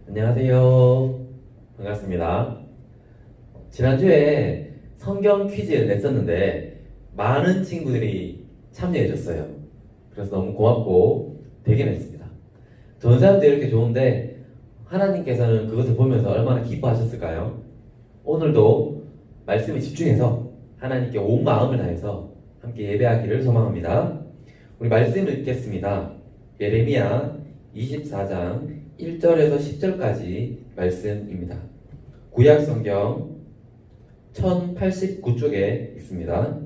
안녕하세요. 반갑습니다. 지난주에 성경 퀴즈를 냈었는데 많은 친구들이 참여해줬어요. 그래서 너무 고맙고 대견했습니다. 좋은 사람도 이렇게 좋은데 하나님께서는 그것을 보면서 얼마나 기뻐하셨을까요? 오늘도 말씀에 집중해서 하나님께 온 마음을 다해서 함께 예배하기를 소망합니다. 우리 말씀을 읽겠습니다. 예레미야 24장 1절에서 10절까지 말씀입니다. 구약 성경 1089쪽에 있습니다.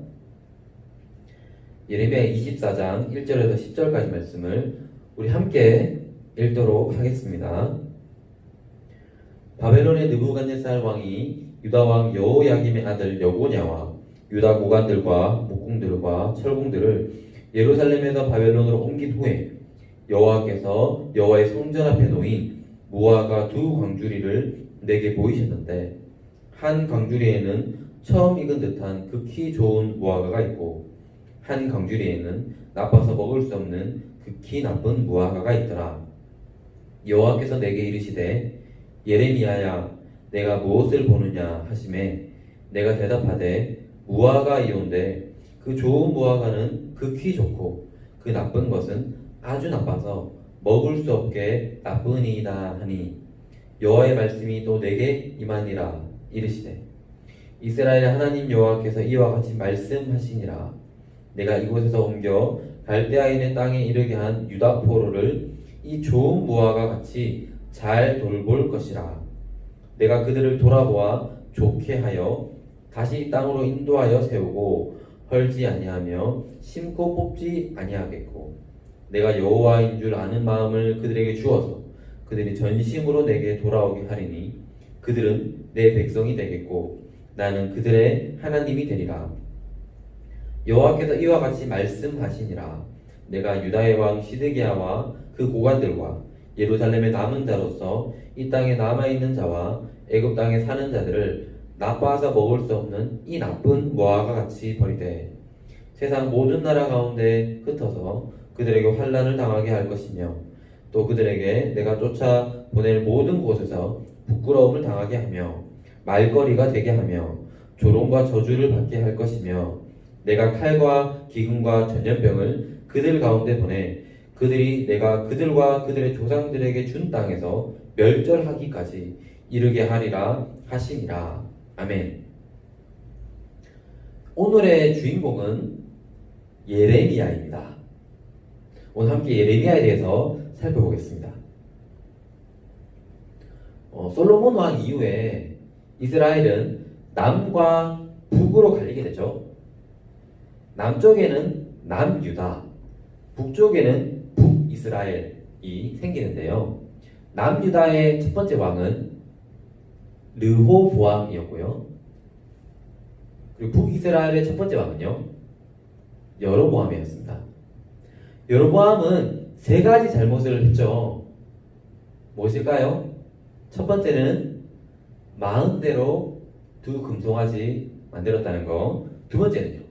예레미야 24장 1절에서 10절까지 말씀을 우리 함께 읽도록 하겠습니다. 바벨론의 느부갓네살 왕이 유다 왕 여호야김의 아들 여고냐와 유다 고관들과 목궁들과 철궁들을 예루살렘에서 바벨론으로 옮긴 후에 여호와께서 여호와의 성전 앞에 놓인 무화과 두 광주리를 내게 보이셨는데 한 광주리에는 처음 익은 듯한 극히 좋은 무화과가 있고 한 광주리에는 나빠서 먹을 수 없는 극히 나쁜 무화과가 있더라. 여호와께서 내게 이르시되 예레미야야 내가 무엇을 보느냐 하시매 내가 대답하되 무화과이온데 그 좋은 무화과는 극히 좋고 그 나쁜 것은 아주 나빠서 먹을 수 없게 나쁘니이다 하니 여호와의 말씀이 또 내게 임하니라 이르시되 이스라엘의 하나님 여호와께서 이와 같이 말씀하시니라 내가 이곳에서 옮겨 갈대아에 있는 땅에 이르게 한 유다 포로를 이 좋은 무화과 같이 잘 돌볼 것이라 내가 그들을 돌아보아 좋게 하여 다시 이 땅으로 인도하여 세우고 헐지 아니하며 심고 뽑지 아니하겠고 내가 여호와인 줄 아는 마음을 그들에게 주어서 그들이 전심으로 내게 돌아오게 하리니 그들은 내 백성이 되겠고 나는 그들의 하나님이 되리라. 여호와께서 이와 같이 말씀하시니라. 내가 유다의 왕 시드기야와 그 고관들과 예루살렘의 남은 자로서 이 땅에 남아있는 자와 애굽 땅에 사는 자들을 나빠서 먹을 수 없는 이 나쁜 무화과 같이 버리되 세상 모든 나라 가운데 흩어서 그들에게 환난을 당하게 할 것이며 또 그들에게 내가 쫓아 보낼 모든 곳에서 부끄러움을 당하게 하며 말거리가 되게 하며 조롱과 저주를 받게 할 것이며 내가 칼과 기근과 전염병을 그들 가운데 보내 그들이 내가 그들과 그들의 조상들에게 준 땅에서 멸절하기까지 이르게 하리라 하시니라. 아멘. 오늘의 주인공은 예레미야입니다. 오늘 함께 예레미야에 대해서 살펴보겠습니다. 솔로몬 왕 이후에 이스라엘은 남과 북으로 갈리게 되죠. 남쪽에는 남유다, 북쪽에는 북이스라엘이 생기는데요. 남유다의 첫 번째 왕은 르호보암이었고요. 그리고 북이스라엘의 첫 번째 왕은요, 여로보암이었습니다. 여로보암은 세 가지 잘못을 했죠. 무엇일까요? 첫 번째는 마음대로 두 금송아지 만들었다는 거. 두 번째는요,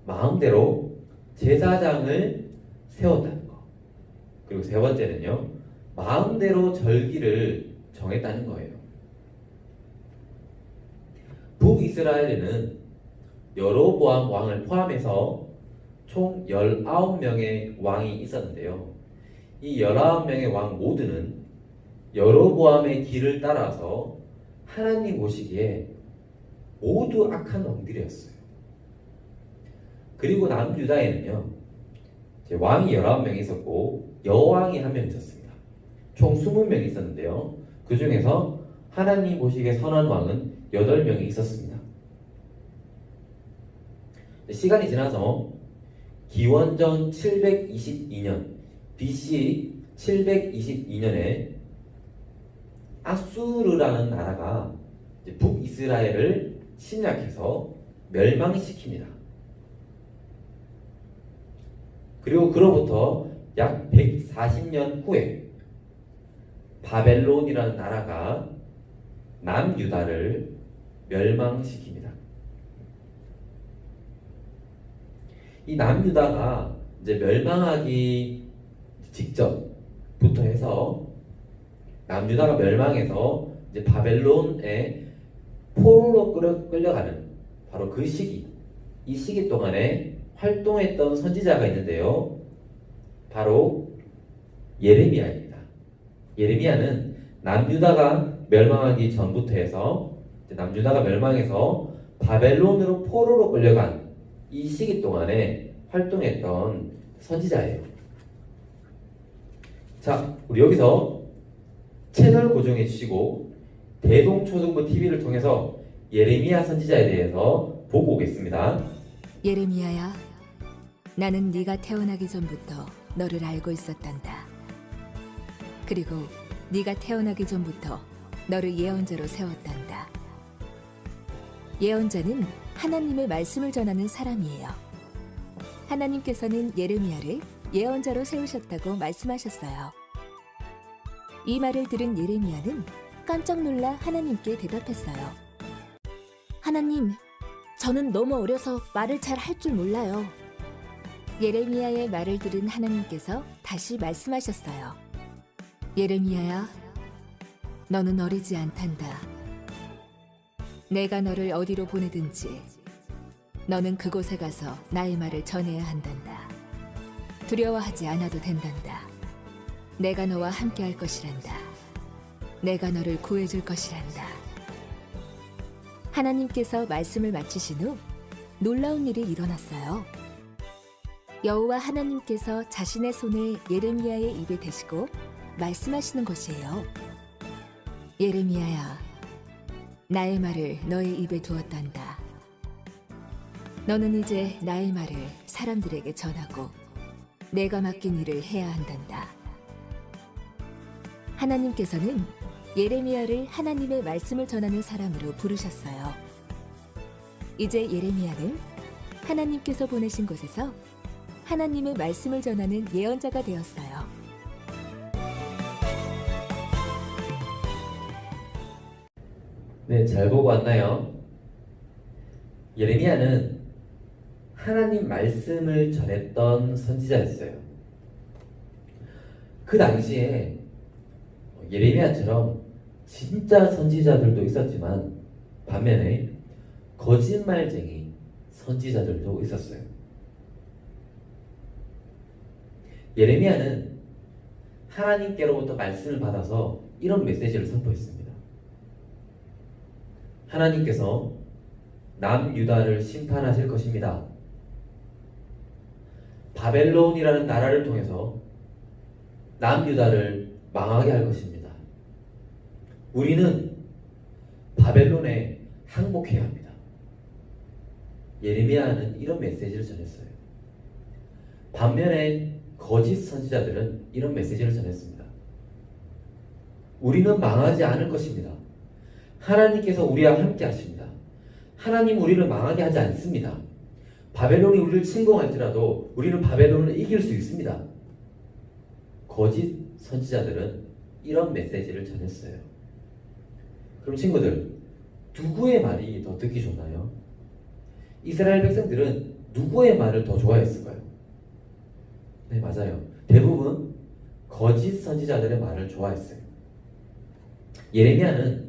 마음대로 제사장을 세웠다는 거. 그리고 세 번째는요, 마음대로 절기를 정했다는 거예요. 북이스라엘에는 여로보암 왕을 포함해서 총 19명의 왕이 있었는데요. 이 19명의 왕 모두는 여로보암의 길을 따라서 하나님 보시기에 모두 악한 왕들이었어요. 그리고 남유다에는요, 왕이 19명이 있었고 여왕이 한 명 있었습니다. 총 20명이 있었는데요. 그 중에서 하나님 보시기에 선한 왕은 8명이 있었습니다. 시간이 지나서 기원전 722년 BC 722년에 아수르라는 나라가 북이스라엘을 침략해서 멸망시킵니다. 그리고 그로부터 약 140년 후에 바벨론이라는 나라가 남유다를 멸망시킵니다. 이 남유다가 이제 멸망하기 직전부터 해서 남유다가 멸망해서 이제 바벨론의 포로로 끌려가는 바로 그 시기, 이 시기 동안에 활동했던 선지자가 있는데요. 바로 예레미야입니다. 예레미야는 남유다가 멸망하기 전부터 해서 남유다가 멸망해서 바벨론으로 포로로 끌려간 이 시기 동안에 활동했던 선지자예요. 자, 우리 여기서 채널 고정해 주시고 대동초등부 TV를 통해서 예레미야 선지자에 대해서 보고 오겠습니다. 예레미야야, 나는 네가 태어나기 전부터 너를 알고 있었단다. 그리고 네가 태어나기 전부터 너를 예언자로 세웠단다. 예언자는 하나님의 말씀을 전하는 사람이에요. 하나님께서는 예레미야를 예언자로 세우셨다고 말씀하셨어요. 이 말을 들은 예레미야는 깜짝 놀라 하나님께 대답했어요. 하나님, 저는 너무 어려서 말을 잘 할 줄 몰라요. 예레미야의 말을 들은 하나님께서 다시 말씀하셨어요. 예레미야야, 너는 어리지 않단다. 내가 너를 어디로 보내든지 너는 그곳에 가서 나의 말을 전해야 한단다. 두려워하지 않아도 된단다. 내가 너와 함께 할 것이란다. 내가 너를 구해줄 것이란다. 하나님께서 말씀을 마치신 후 놀라운 일이 일어났어요. 여호와 하나님께서 자신의 손을 예레미야의 입에 대시고 말씀하시는 것이에요. 예레미야야, 나의 말을 너의 입에 두었단다. 너는 이제 나의 말을 사람들에게 전하고 내가 맡긴 일을 해야 한단다. 하나님께서는 예레미야를 하나님의 말씀을 전하는 사람으로 부르셨어요. 이제 예레미야는 하나님께서 보내신 곳에서 하나님의 말씀을 전하는 예언자가 되었어요. 네, 잘 보고 왔나요? 예레미야는 하나님 말씀을 전했던 선지자였어요. 그 당시에 예레미야처럼 진짜 선지자들도 있었지만 반면에 거짓말쟁이 선지자들도 있었어요. 예레미야는 하나님께로부터 말씀을 받아서 이런 메시지를 선포했습니다. 하나님께서 남유다를 심판하실 것입니다. 바벨론이라는 나라를 통해서 남유다를 망하게 할 것입니다. 우리는 바벨론에 항복해야 합니다. 예레미야는 이런 메시지를 전했어요. 반면에 거짓 선지자들은 이런 메시지를 전했습니다. 우리는 망하지 않을 것입니다. 하나님께서 우리와 함께 하십니다. 하나님 우리를 망하게 하지 않습니다. 바벨론이 우리를 침공할지라도 우리는 바벨론을 이길 수 있습니다. 거짓 선지자들은 이런 메시지를 전했어요. 그럼 친구들, 누구의 말이 더 듣기 좋나요? 이스라엘 백성들은 누구의 말을 더 좋아했을까요? 네, 맞아요. 대부분 거짓 선지자들의 말을 좋아했어요. 예레미야는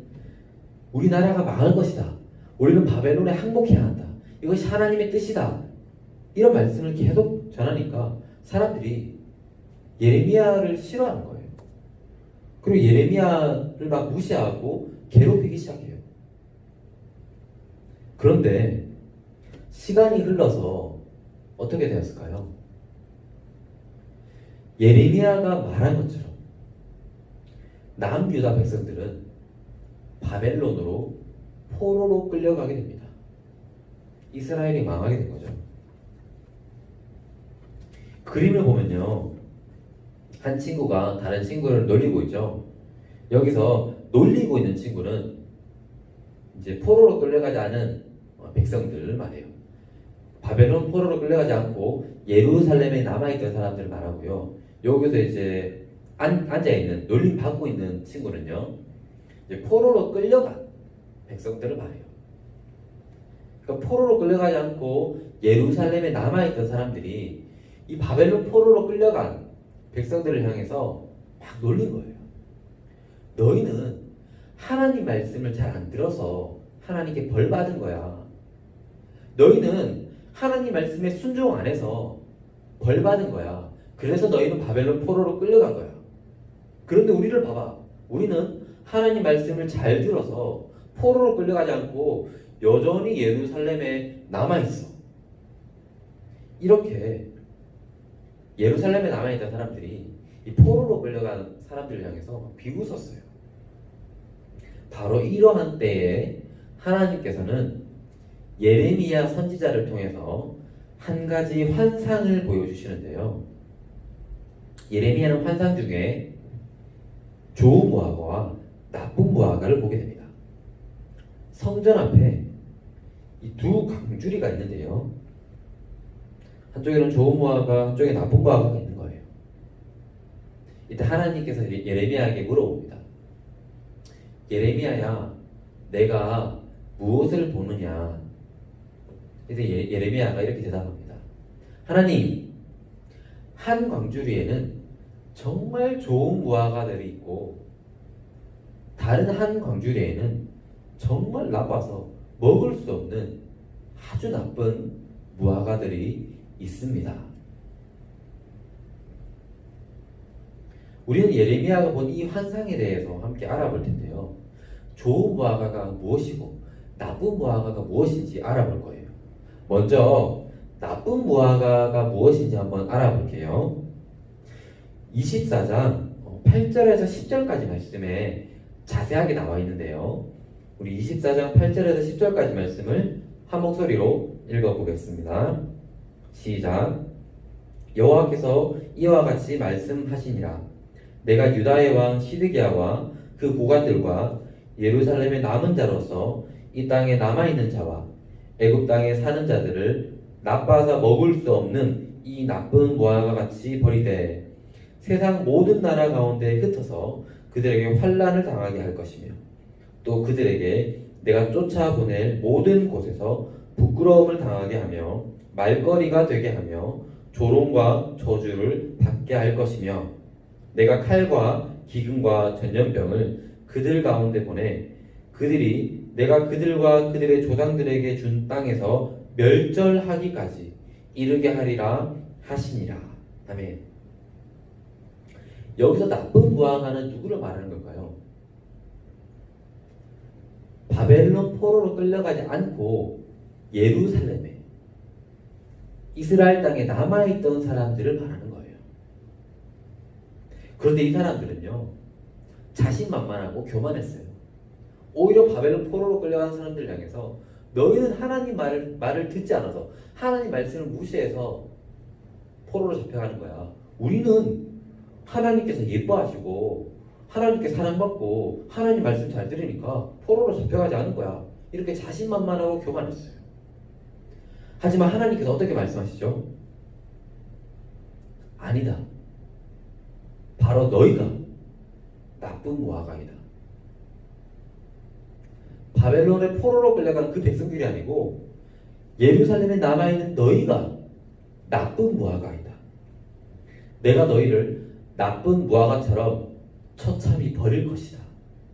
우리나라가 망할 것이다. 우리는 바벨론에 항복해야 한다. 이것이 하나님의 뜻이다. 이런 말씀을 계속 전하니까 사람들이 예레미야를 싫어하는 거예요. 그리고 예레미야를 막 무시하고 괴롭히기 시작해요. 그런데 시간이 흘러서 어떻게 되었을까요? 예레미야가 말한 것처럼 남유다 백성들은 바벨론으로 포로로 끌려가게 됩니다. 이스라엘이 망하게 된 거죠. 그림을 보면요, 한 친구가 다른 친구를 놀리고 있죠. 여기서 놀리고 있는 친구는 이제 포로로 끌려가지 않은 백성들을 말해요. 바벨론 포로로 끌려가지 않고 예루살렘에 남아있던 사람들을 말하고요. 여기서 이제 앉아있는, 놀림 받고 있는 친구는요, 이제 포로로 끌려간 백성들을 말해요. 그러니까 포로로 끌려가지 않고 예루살렘에 남아있던 사람들이 이 바벨론 포로로 끌려간 백성들을 향해서 막 놀린 거예요. 너희는 하나님 말씀을 잘 안 들어서 하나님께 벌 받은 거야. 너희는 하나님 말씀에 순종 안 해서 벌 받은 거야. 그래서 너희는 바벨론 포로로 끌려간 거야. 그런데 우리를 봐봐. 우리는 하나님 말씀을 잘 들어서 포로로 끌려가지 않고 여전히 예루살렘에 남아있어. 이렇게 예루살렘에 남아있던 사람들이 이 포로로 끌려간 사람들을 향해서 비웃었어요. 바로 이러한 때에 하나님께서는 예레미야 선지자를 통해서 한 가지 환상을 보여주시는데요. 예레미야는 환상 중에 좋은 무화과와 나쁜 무화과를 보게 됩니다. 성전 앞에 이 두 강주리가 있는데요. 한쪽에는 좋은 무화과, 한쪽에 나쁜 무화과가 있는 거예요. 이때 하나님께서 예레미야에게 물어봅니다. 예레미야야, 내가 무엇을 보느냐? 그래서 예레미야가 이렇게 대답합니다. 하나님, 한 광주리에는 정말 좋은 무화과들이 있고 다른 한 광주리에는 정말 나빠서 먹을 수 없는 아주 나쁜 무화과들이 있습니다. 우리는 예레미야가 본 이 환상에 대해서 함께 알아볼 텐데요. 좋은 무화과가 무엇이고 나쁜 무화과가 무엇인지 알아볼 거예요. 먼저 나쁜 무화과가 무엇인지 한번 알아볼게요. 24장 8절에서 10절까지 말씀에 자세하게 나와 있는데요. 우리 24장 8절에서 10절까지 말씀을 한 목소리로 읽어보겠습니다. 시작. 여호와께서 이와 같이 말씀하시니라. 내가 유다의 왕 시드기야와 그 고관들과 예루살렘의 남은 자로서 이 땅에 남아있는 자와 애굽 땅에 사는 자들을 나빠서 먹을 수 없는 이 나쁜 무화과 같이 버리되 세상 모든 나라 가운데 흩어서 그들에게 환난을 당하게 할 것이며 또 그들에게 내가 쫓아보낼 모든 곳에서 부끄러움을 당하게 하며 말거리가 되게 하며 조롱과 저주를 받게 할 것이며 내가 칼과 기근과 전염병을 그들 가운데 보내 그들이 내가 그들과 그들의 조상들에게 준 땅에서 멸절하기까지 이르게 하리라 하시니라. 아멘. 여기서 나쁜 무화과는 누구를 말하는 걸까요? 바벨론 포로로 끌려가지 않고 예루살렘에 이스라엘 땅에 남아있던 사람들을 말하는 거예요. 그런데 이 사람들은요, 자신만만하고 교만했어요. 오히려 바벨론 포로로 끌려간 사람들을 향해서 너희는 하나님 말을 듣지 않아서 하나님 말씀을 무시해서 포로로 잡혀가는 거야. 우리는 하나님께서 예뻐하시고 하나님께 사랑받고 하나님 말씀 잘 들으니까 포로로 잡혀가지 않은 거야. 이렇게 자신만만하고 교만했어요. 하지만 하나님께서 어떻게 말씀하시죠? 아니다. 바로 너희가 나쁜 무화과이다. 바벨론의 포로로 끌려간 그 백성들이 아니고 예루살렘에 남아있는 너희가 나쁜 무화과이다. 내가 너희를 나쁜 무화과처럼 처참히 버릴 것이다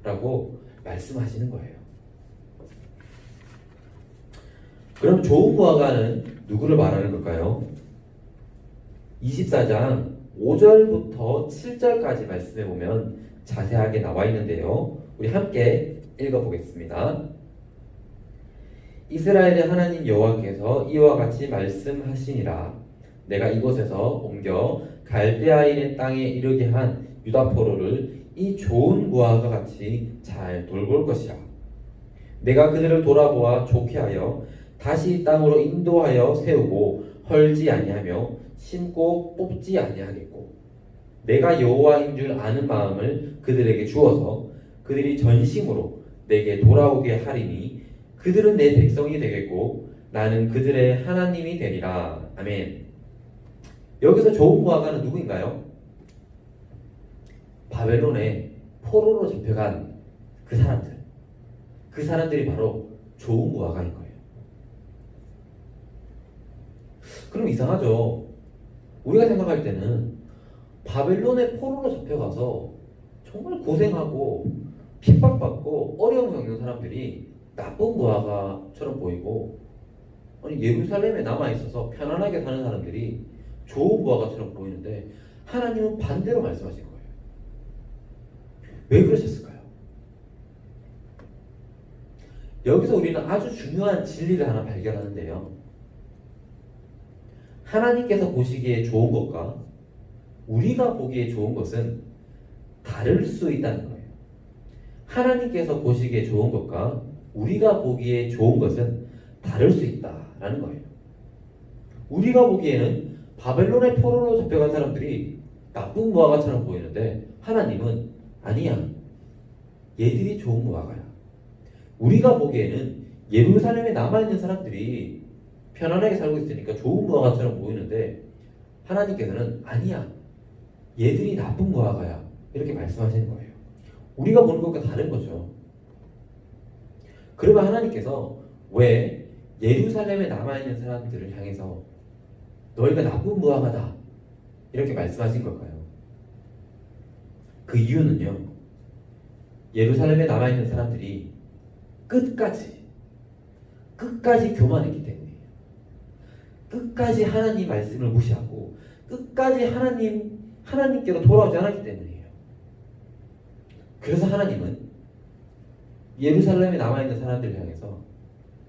라고 말씀하시는 거예요. 그럼 좋은 무화과는 누구를 말하는 걸까요? 24장 5절부터 7절까지 말씀해 보면 자세하게 나와 있는데요. 우리 함께 읽어보겠습니다. 이스라엘의 하나님 여호와께서 이와 같이 말씀하시니라. 내가 이곳에서 옮겨 갈대아인의 땅에 이르게 한 유다 포로를 이 좋은 무화과 같이 잘 돌볼 것이라. 내가 그들을 돌아보아 좋게 하여 다시 이 땅으로 인도하여 세우고 헐지 아니하며 심고 뽑지 아니하겠고 내가 여호와인 줄 아는 마음을 그들에게 주어서 그들이 전심으로 내게 돌아오게 하리니 그들은 내 백성이 되겠고 나는 그들의 하나님이 되리라. 아멘. 여기서 좋은 무화과는 누구인가요? 바벨론에 포로로 잡혀간 그 사람들. 그 사람들이 바로 좋은 무화과인 거예요. 그럼 이상하죠. 우리가 생각할 때는 바벨론에 포로로 잡혀가서 정말 고생하고 핍박받고 어려움 겪는 사람들이 나쁜 무화과처럼 보이고, 아니 예루살렘에 남아있어서 편안하게 사는 사람들이 좋은 무화과처럼 보이는데 하나님은 반대로 말씀하신 거예요. 왜 그러셨을까요? 여기서 우리는 아주 중요한 진리를 하나 발견하는데요. 하나님께서 보시기에 좋은 것과 우리가 보기에 좋은 것은 다를 수 있다는 거예요. 하나님께서 보시기에 좋은 것과 우리가 보기에 좋은 것은 다를 수 있다라는 거예요. 우리가 보기에는 바벨론의 포로로 잡혀간 사람들이 나쁜 무화과처럼 보이는데 하나님은 아니야, 얘들이 좋은 무화과야. 우리가 보기에는 예루살렘에 남아있는 사람들이 편안하게 살고 있으니까 좋은 무화과처럼 보이는데 하나님께서는 아니야, 얘들이 나쁜 무화과야, 이렇게 말씀하시는 거예요. 우리가 보는 것과 다른 거죠. 그러면 하나님께서 왜 예루살렘에 남아있는 사람들을 향해서 너희가 나쁜 무화과다 이렇게 말씀하신 걸까요? 그 이유는요, 예루살렘에 남아있는 사람들이 끝까지 교만했기 때문이에요. 끝까지 하나님 말씀을 무시하고 끝까지 하나님께로 돌아오지 않았기 때문이에요. 그래서 하나님은 예루살렘에 남아있는 사람들을 향해서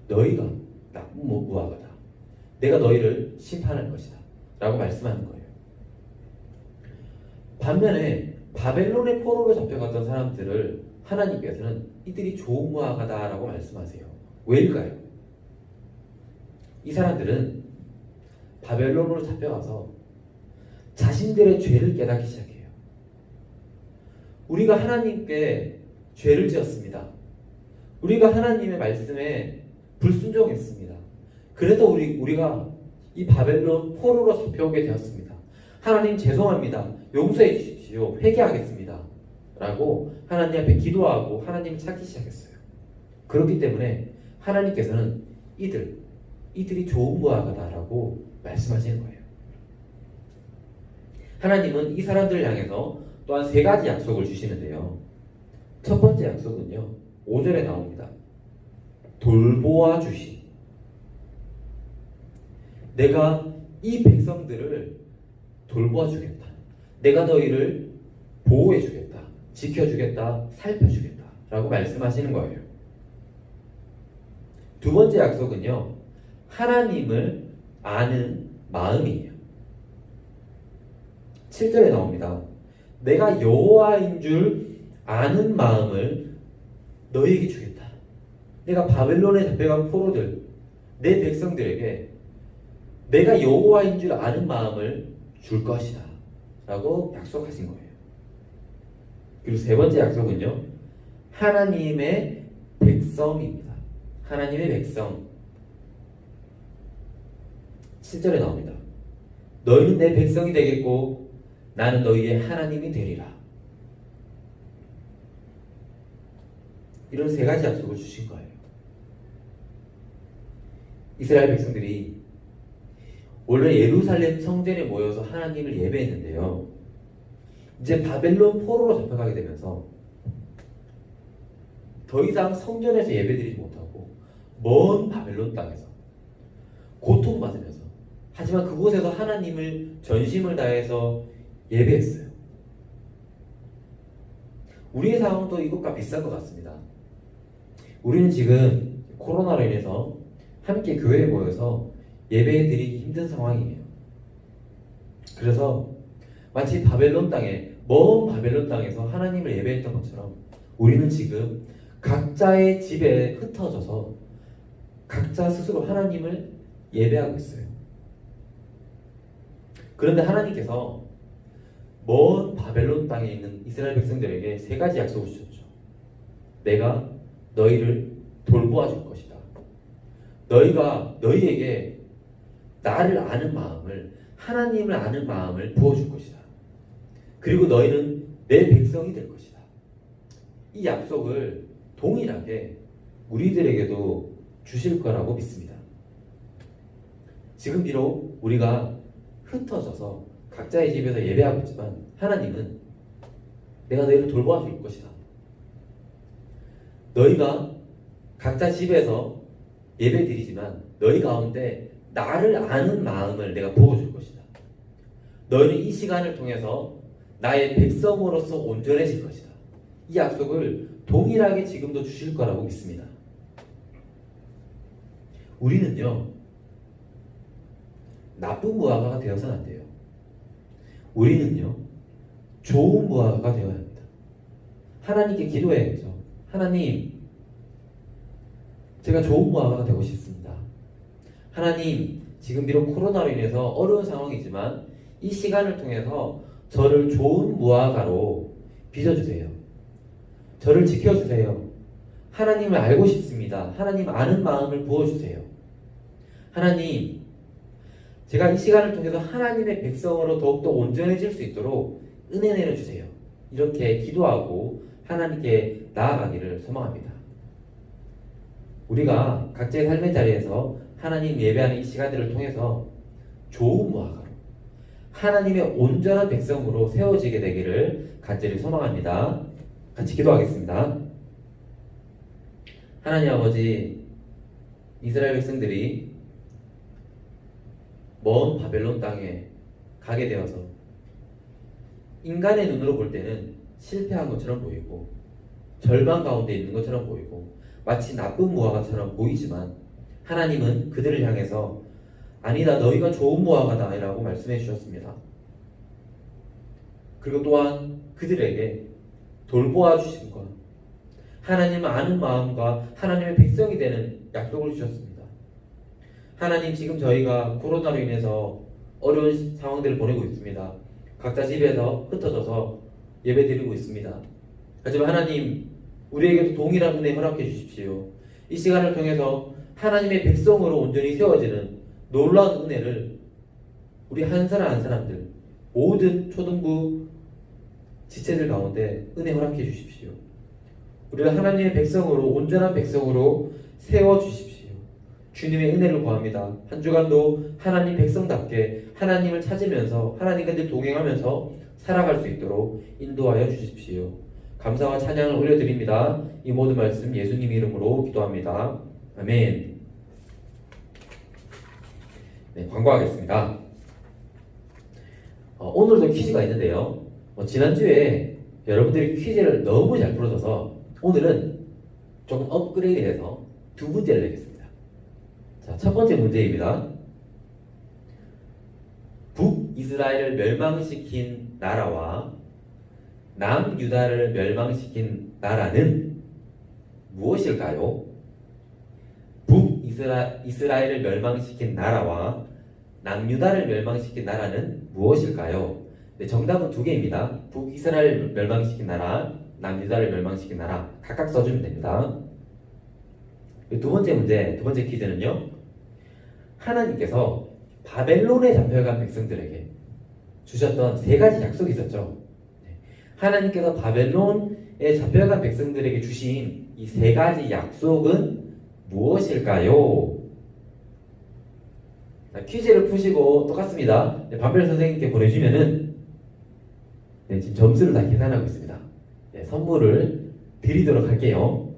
너희가 나쁜 무화과다, 내가 너희를 심판할 것이다 라고 말씀하는 거예요. 반면에 바벨론의 포로로 잡혀갔던 사람들을 하나님께서는 이들이 좋은 무화과다 라고 말씀하세요. 왜일까요? 이 사람들은 바벨론으로 잡혀가서 자신들의 죄를 깨닫기 시작해요. 우리가 하나님께 죄를 지었습니다. 우리가 하나님의 말씀에 불순종했습니다. 그래서 우리가 이 바벨론 포로로 잡혀오게 되었습니다. 하나님 죄송합니다, 용서해 주십시오, 회개하겠습니다 라고 하나님 앞에 기도하고 하나님을 찾기 시작했어요. 그렇기 때문에 하나님께서는 이들이 좋은 무화과다 라고 말씀하시는 거예요. 하나님은 이 사람들을 향해서 또한 3가지 약속을 주시는데요. 첫 번째 약속은요, 5절에 나옵니다. 돌보아 주시. 내가 이 백성들을 돌보아 주겠다. 내가 너희를 보호해 주겠다. 지켜주겠다. 살펴주겠다 라고 말씀하시는 거예요. 두 번째 약속은요, 하나님을 아는 마음이에요. 7절에 나옵니다. 내가 여호와인 줄 아는 마음을 너희에게 주겠다. 내가 바벨론에 잡혀간 포로들, 내 백성들에게 내가 여호와인 줄 아는 마음을 줄 것이다 라고 약속하신 거예요. 그리고 세 번째 약속은요, 하나님의 백성입니다. 하나님의 백성. 7절에 나옵니다. 너희는 내 백성이 되겠고 나는 너희의 하나님이 되리라. 이런 3가지 약속을 주신 거예요. 이스라엘 백성들이 원래 예루살렘 성전에 모여서 하나님을 예배했는데요, 이제 바벨론 포로로 잡혀가게 되면서 더 이상 성전에서 예배드리지 못하고 먼 바벨론 땅에서 고통받으면서, 하지만 그곳에서 하나님을 전심을 다해서 예배했어요. 우리의 상황도 이것과 비슷한 것 같습니다. 우리는 지금 코로나로 인해서 함께 교회에 모여서 예배드리기 힘든 상황이에요. 그래서 마치 바벨론 땅에, 먼 바벨론 땅에서 하나님을 예배했던 것처럼 우리는 지금 각자의 집에 흩어져서 각자 스스로 하나님을 예배하고 있어요. 그런데 하나님께서 먼 바벨론 땅에 있는 이스라엘 백성들에게 3가지 약속을 주셨죠. 내가 너희를 돌보아 줄 것이다. 너희가 너희에게 나를 아는 마음을, 하나님을 아는 마음을 부어줄 것이다. 그리고 너희는 내 백성이 될 것이다. 이 약속을 동일하게 우리들에게도 주실 거라고 믿습니다. 지금 비록 우리가 흩어져서 각자의 집에서 예배하고 있지만 하나님은 내가 너희를 돌보아 줄 것이다. 너희가 각자 집에서 예배 드리지만 너희 가운데 나를 아는 마음을 내가 부어줄 것이다. 너희는 이 시간을 통해서 나의 백성으로서 온전해질 것이다. 이 약속을 동일하게 지금도 주실 거라고 믿습니다. 우리는요, 나쁜 무화과가 되어서는 안 돼요. 우리는요, 좋은 무화과가 되어야 합니다. 하나님께 기도해야죠. 하나님, 제가 좋은 무화과가 되고 싶습니다. 하나님, 지금 비록 코로나로 인해서 어려운 상황이지만 이 시간을 통해서 저를 좋은 무화과로 빚어주세요. 저를 지켜주세요. 하나님을 알고 싶습니다. 하나님 아는 마음을 부어주세요. 하나님, 제가 이 시간을 통해서 하나님의 백성으로 더욱더 온전해질 수 있도록 은혜 내려주세요. 이렇게 기도하고 하나님께 나아가기를 소망합니다. 우리가 각자의 삶의 자리에서 하나님 예배하는 이 시간들을 통해서 좋은 무화과로 하나님의 온전한 백성으로 세워지게 되기를 간절히 소망합니다. 같이 기도하겠습니다. 하나님 아버지, 이스라엘 백성들이 먼 바벨론 땅에 가게 되어서 인간의 눈으로 볼 때는 실패한 것처럼 보이고 절망 가운데 있는 것처럼 보이고 마치 나쁜 무화과처럼 보이지만 하나님은 그들을 향해서 아니다, 너희가 좋은 무화과다 라고 말씀해 주셨습니다. 그리고 또한 그들에게 돌보아 주심과 하나님을 아는 마음과 하나님의 백성이 되는 약속을 주셨습니다. 하나님, 지금 저희가 코로나로 인해서 어려운 상황들을 보내고 있습니다. 각자 집에서 흩어져서 예배드리고 있습니다. 하지만 하나님, 우리에게도 동일한 은혜 허락해 주십시오. 이 시간을 통해서 하나님의 백성으로 온전히 세워지는 놀라운 은혜를 우리 한 사람 한 사람들, 모든 초등부 지체들 가운데 은혜 허락해 주십시오. 우리가 하나님의 백성으로, 온전한 백성으로 세워주십시오. 주님의 은혜를 구합니다. 한 주간도 하나님 백성답게 하나님을 찾으면서 하나님과 늘 동행하면서 살아갈 수 있도록 인도하여 주십시오. 감사와 찬양을 올려드립니다. 이 모든 말씀 예수님 이름으로 기도합니다. 아멘. 네, 광고하겠습니다. 오늘도 퀴즈가 있는데요. 지난주에 여러분들이 퀴즈를 너무 잘 풀어줘서 오늘은 조금 업그레이드해서 두 문제를 내겠습니다. 자, 첫 번째 문제입니다. 북이스라엘을 멸망시킨 나라와 남유다를 멸망시킨 나라는 무엇일까요? 북이스라엘을 멸망시킨 나라와 남유다를 멸망시킨 나라는 무엇일까요? 네, 정답은 두 개입니다. 북이스라엘을 멸망시킨 나라, 남유다를 멸망시킨 나라 각각 써주면 됩니다. 두 번째 문제, 두 번째 퀴즈는요. 하나님께서 바벨론에 잡혀간 백성들에게 주셨던 세 가지 약속이 있었죠. 하나님께서 바벨론에 잡혀간 백성들에게 주신 이 세 가지 약속은 무엇일까요? 자, 퀴즈를 푸시고 똑같습니다. 반별 선생님께 보내주면은 지금 점수를 다 계산하고 있습니다. 선물을 드리도록 할게요.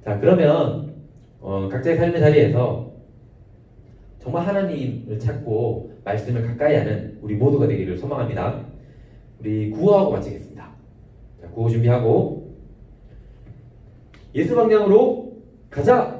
자, 그러면 각자의 삶의 자리에서 정말 하나님을 찾고 말씀을 가까이 하는 우리 모두가 되기를 소망합니다. 우리 구호하고 마치겠습니다. 자, 구호 준비하고 예수 방향으로 가자!